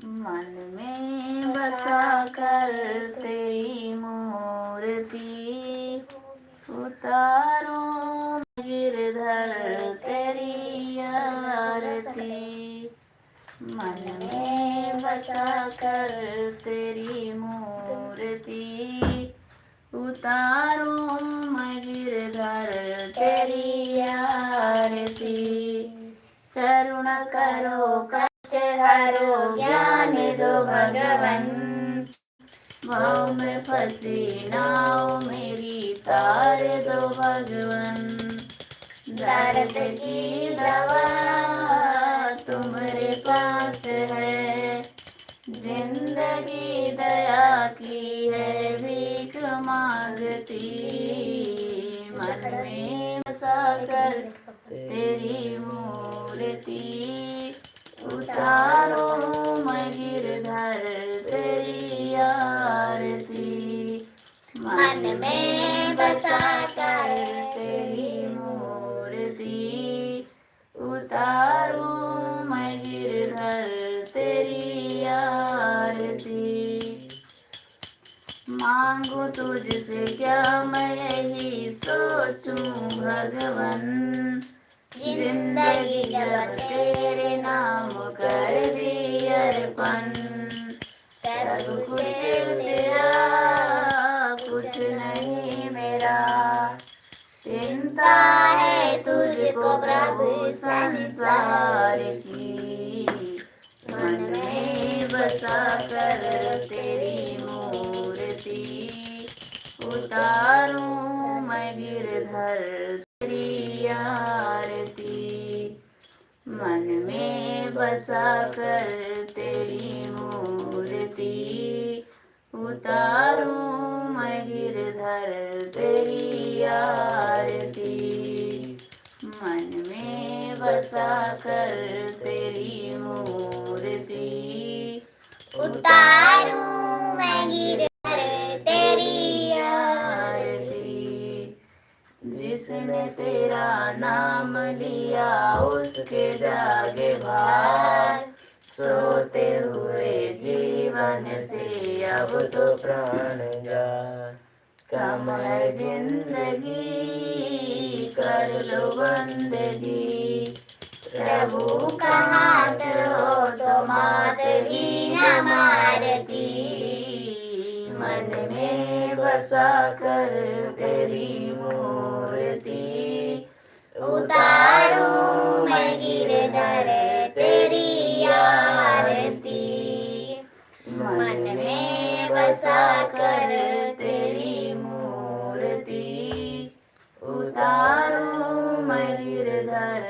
मन में बसा कर तेरी मूर्ति उतारूं गिरधर तेरी आरती। मन में बसा कर तेरी मूर्ति उतारूं मैं गिरधर तेरी आरती। करुणा करो कष्ट हरो ज्ञान दो भगवन, भाव में फंसी नाव मेरी तार दो भगवन। दर्द की दवा तुम्हारे पास है, जिंदगी दया की है भीख मांगती। मन में बसा कर तेरी मूर्ति उतारो मैं गिरधर तेरी आरती। मन में बसा कर तेरी मूर्ति उतारो मैं गिरधर तेरी आरती। मांगू तुझसे क्या मैं यही सोचूं भगवन, जिंदगी जब तेरे नाम कर दी अर्पण। सब कुछ तेरा कुछ नहीं मेरा, चिंता है तुझको प्रभु संसार की। मन में बसा कर तेरी मूर्ति उतारूं मैं गिरधर तेरी आरती। मन में बसा कर तेरी मूर्ति उतारूं मैं गिरधर तेरी आरती। मन में बसा कर तेरी मूर्ति उतारूं मैं गिरधर तेरी आरती। जिसने तेरा नाम लिया उसके जागे भार, सोते हुए जीवन से अब तो प्राण जा। कम है जिंदगी कर लो बंदगी, प्रभु का हाथ हो तो मात भी न मारती। मन में बसा कर तेरी मूर्ति उतारूं मैं गिरधर तेरी आरती। मन में बसा कर तेरी मूर्ति उतारूं मैं गिरधर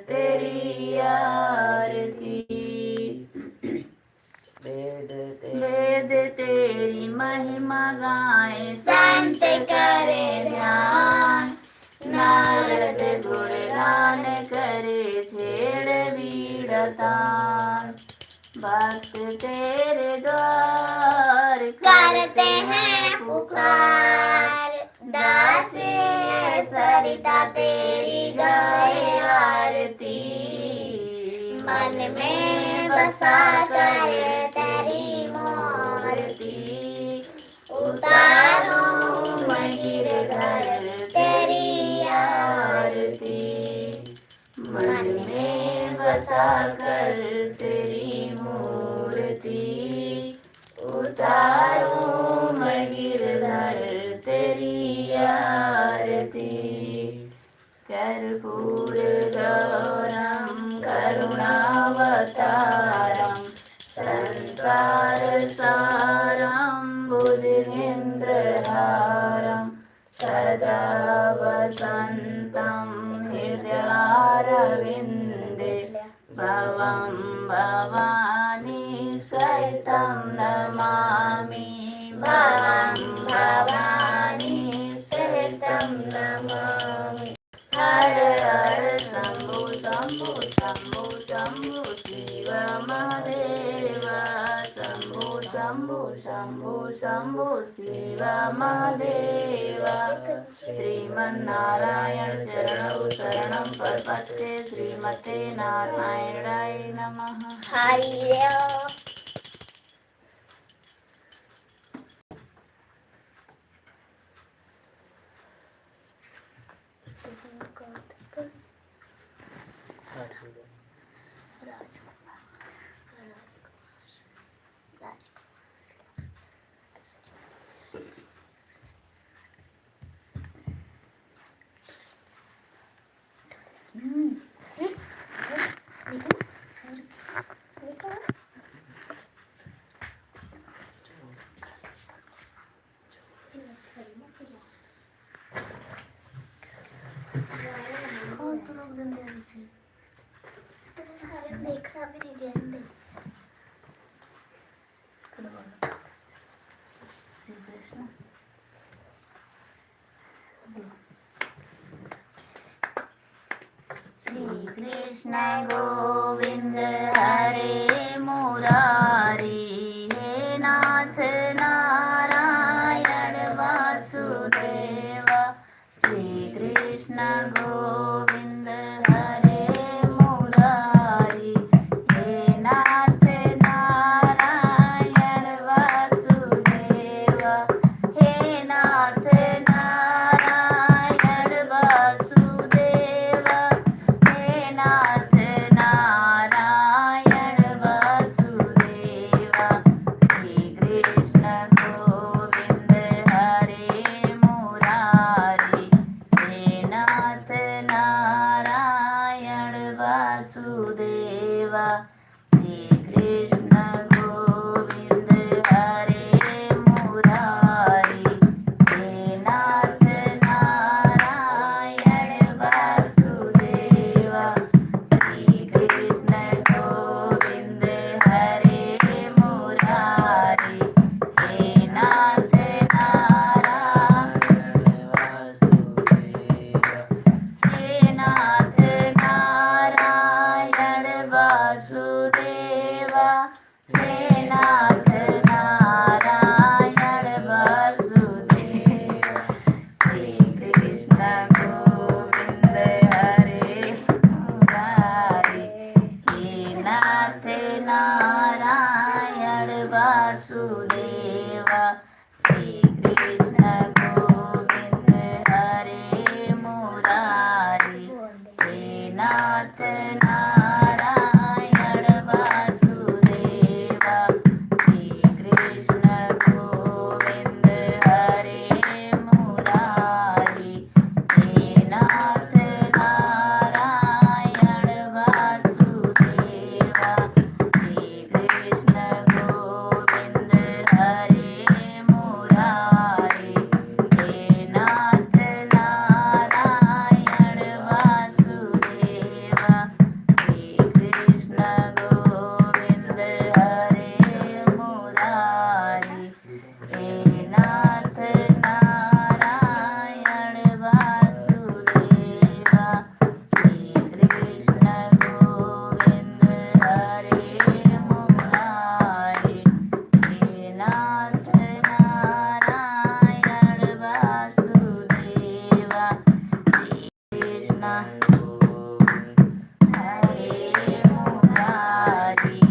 तेरी आरती। वेद तेरी महिमा गाए संत करे ध्यान, नारद गुणगान करे छेड़ बीड़तान। भक्त तेरे द्वार करते हैं पुकार, दास सरिता तेरी गाए आरती। मन में बसा कर तेरी मूर्ति उतारूं मैं गिरधर तेरी आरती। मन में बसा कर तेरी मूर्ति उतारूं मैं गिरधर तेरी आरती। कर्पूर गौरम करुणावतारम संसार सारम बुद्धिन्द्रहारम सदा वसन्तं हृदयारविन्दे भवं भवानी सहितं नमामि। भवं भवानी सहितं नमामि। हर हर शंभु शंभु शंभु शंभु शिव महादेव, शंभु शंभु शंभु शंभु शिव महादेव। श्रीमन्नारायण चरणौ शरणं प्रपद्ये, श्रीमते नारायणाय नमः। हरि देखना भी नहीं देंगे। श्री कृष्ण गोविंद हरे मुरारी, हे नाथ नारायण वासुदेवा। श्री कृष्ण गोविंद हरे मुरारी, हे नाथ नारायण वासुदेवा। हे नाथ नारायण वासुदेवा, हे नाथ नारायण वासुदेवा। श्री कृष्ण गोविंद हरे मुरारी, हे नाथ नारायण वासुदेवा। श्री कृष्ण गोविंद हरे मुरारी, हे नाथ नारायण वासुदेवा। श्री कृष्ण गोविंद हरे मुरारी, हे नाथ नारायण वासुदेवा। हे नाथ नारायण वासुदेवा, हे नाथ नारायण वासुदेवा। श्री कृष्ण गोविंद हरे मुरारी, हे नाथ नारायण वासुदेवा। श्री कृष्ण गोविंद हरे मुरारी, हे नाथ नारायण वासुदेवा। श्री कृष्ण गोविंद हरे मुरारी, हे नाथ नारायण वासुदेवा। श्री कृष्ण गोविंद हरे मुरारी, हे नाथ नारायण वासुदेवा। श्री कृष्ण गोविंद हरे मुरारी, हे नाथ नारायण वासुदेवा। श्री कृष्ण गोविंद हरे मुरारी, हे नाथ नारायण वासुदेवा। श्री कृष्ण हरे मुरारी,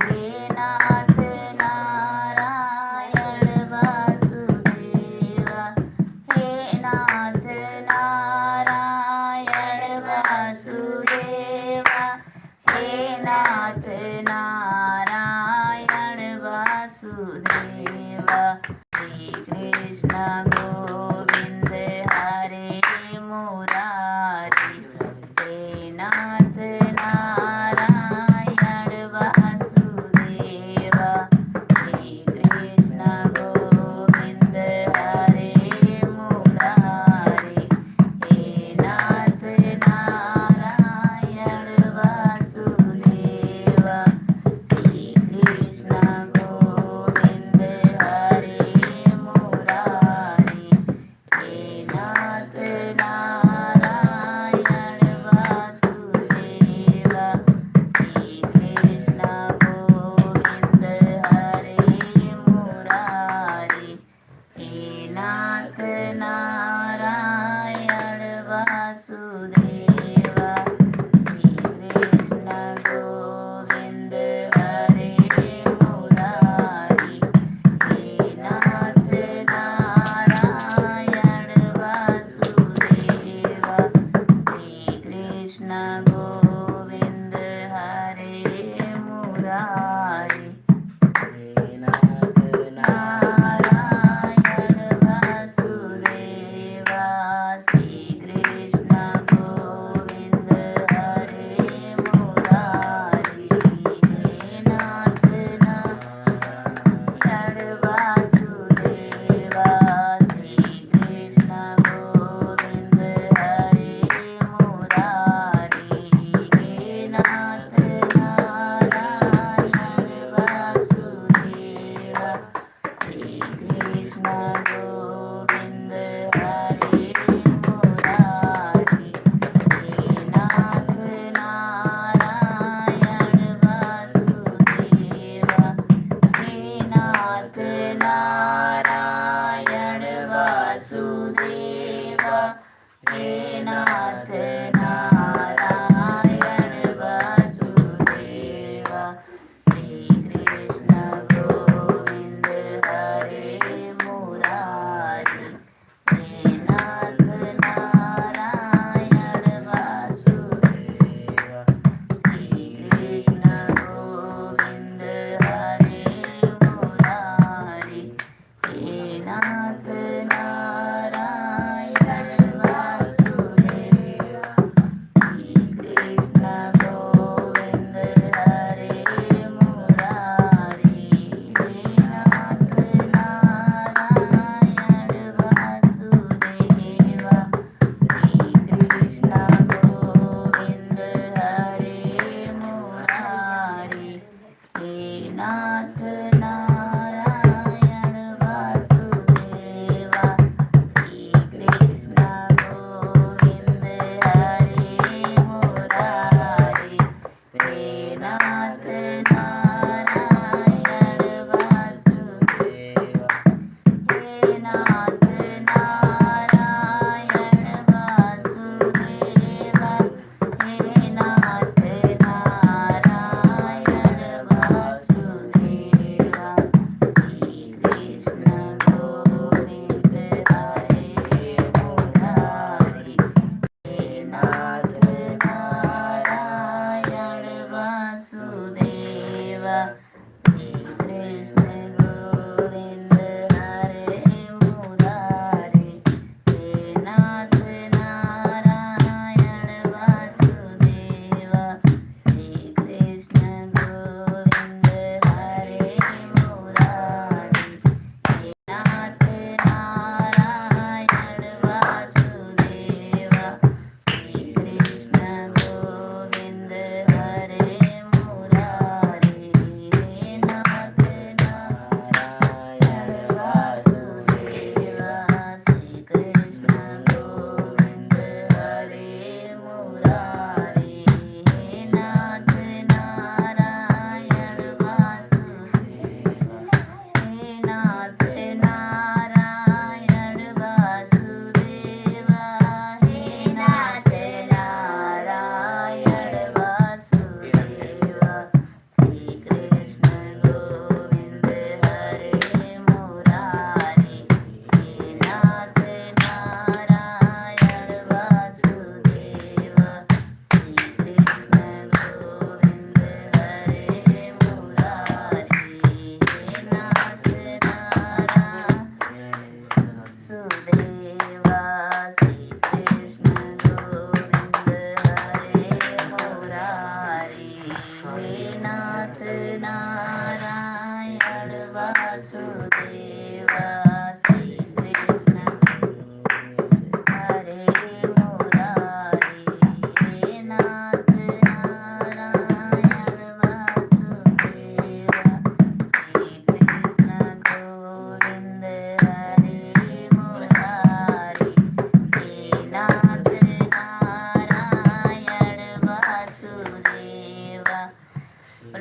हे नाथ नारायण वासुदेवा। हे नाथ नारायण वासुदेवा, हे नाथ नारायण वासुदेवा। श्री कृष्ण गोविंद हरे मुरारी, हे नाथ नारायण वासुदेवा। श्री कृष्ण गोविंद हरे मुरारी, हे नाथ नारायण वासुदेवा।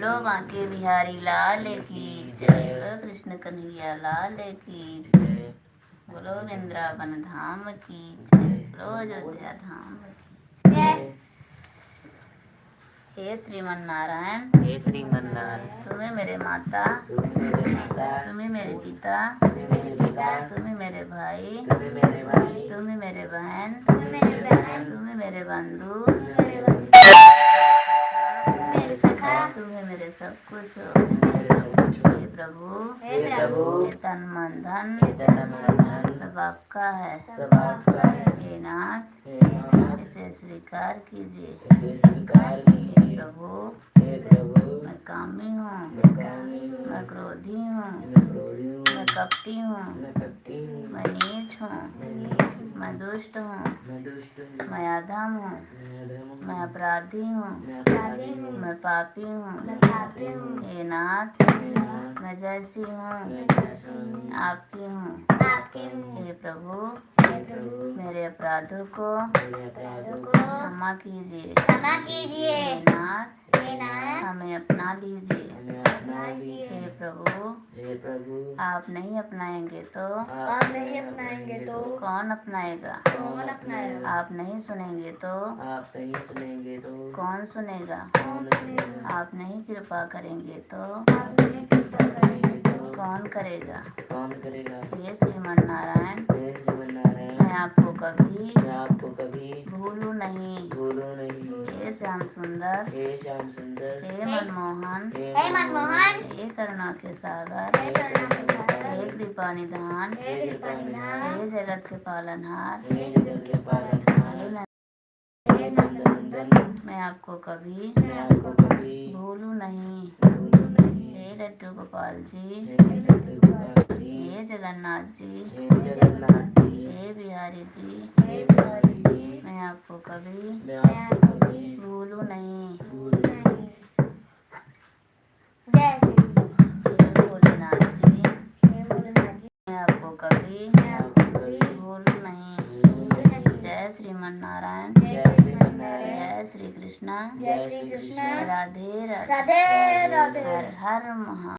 बोलो बांके बिहारी लाल की जय। बोलो कृष्ण कन्हैया लाल की जय। बोलो वृंदावन धाम की जय। बोलो अयोध्या धाम की जय। हे श्रीमन नारायण, हे श्रीमन नारायण, तुम्हें मेरे माता, तुम्हें मेरे माता, तुम्हें मेरे पिता, तुम्हें मेरे पिता, तुम्हें मेरे भाई, तुम्हें मेरे भाई, तुम्हें मेरे बहन, तुम्हें मेरे बहन, तुम्हें मेरे बंधु, तुम्हें मेरे बंधु, मेरे सखा, तुम्हें मेरे सब कुछ हो। मेरे सब कुछ हो। हे प्रभु, हे प्रभु, हे तन मन धन, हे तन मन धन, सब आपका है। सब आपका है। हे नाथ, हे नाथ, इसे स्वीकार कीजिए। इसे स्वीकार हे कीजिए। प्रभु, हे प्रभु, मैं कामी हूँ, मैं कामी हूँ, मैं क्रोधी हूँ, मैं क्रोधी हूँ, मैं कपटी हूँ, मैं कपटी हूँ, मैं नीच हूँ, मैं नीच हूँ, मैं दुष्ट हूँ, मैं दुष्ट हूँ, मैं अधम हूँ, मैं अधम हूँ, मैं अपराधी हूँ, मैं अपराधी हूँ, मैं पापी हूँ, मैं पापी हूँ। हे नाथ, हे नाथ, मैं जैसी हूँ मैं जैसा हूँ, आपकी हूँ। आपकी हूँ। हे प्रभु, हे प्रभु, मेरे अपराधों को मेरे अपराधों को क्षमा कीजिए। क्षमा कीजिए। हे नाथ, हे नाथ, हमें अपना लीजिए। हमें अपना हे लीजिए। प्रभु, हे प्रभु, आप नहीं अपनाएंगे तो आप नहीं अपनाएंगे तो कौन अपनाएगा? कौन अपनाएगा? आप नहीं सुनेंगे तो आप नहीं सुनेंगे तो कौन सुनेगा? कौन सुनेगा? आप नहीं कृपा करेंगे तो आप नहीं कृपा करेंगे तो कौन करेगा? कौन करेगा? हे श्रीमन नारायण, हे श्रीमन नारायण, मैं आपको कभी मैं आपको कभी भूलूं नहीं। भूलूं नहीं। हे श्याम सुंदर, हे श्याम सुंदर, हे मनमोहन, हे मनमोहन, हे करुणा के सागर, हे करुणा के सागर, हे कृपा निधान, हे कृपा निधान, हे जगत के पालनहार, हे जगत के पालनहार, हे नंद, हे नंदनंदन, मैं आपको कभी मैं आपको कभी भूलूं नहीं। भूलूं नहीं। हे लड्डू गोपाल जी, हे लड्डू गोपाल जी, हे जगन्नाथ जी, हे जगन्नाथ जी, हे बिहारी जी, हे बिहारी जी, मैं आपको कभी मैं आपको कभी भूलूं नहीं। भूलूं नहीं। जय हे भोलेनाथ जी, हे भोलेनाथ जी, मैं आपको कभी मैं आपको कभी भूलूं नहीं। भूलूं नहीं। जय श्रीमन नारायण, जय श्रीमन नारायण, जय श्री कृष्णा, जय श्री कृष्ण, राधे राधे, राधे राधे। हर हर महा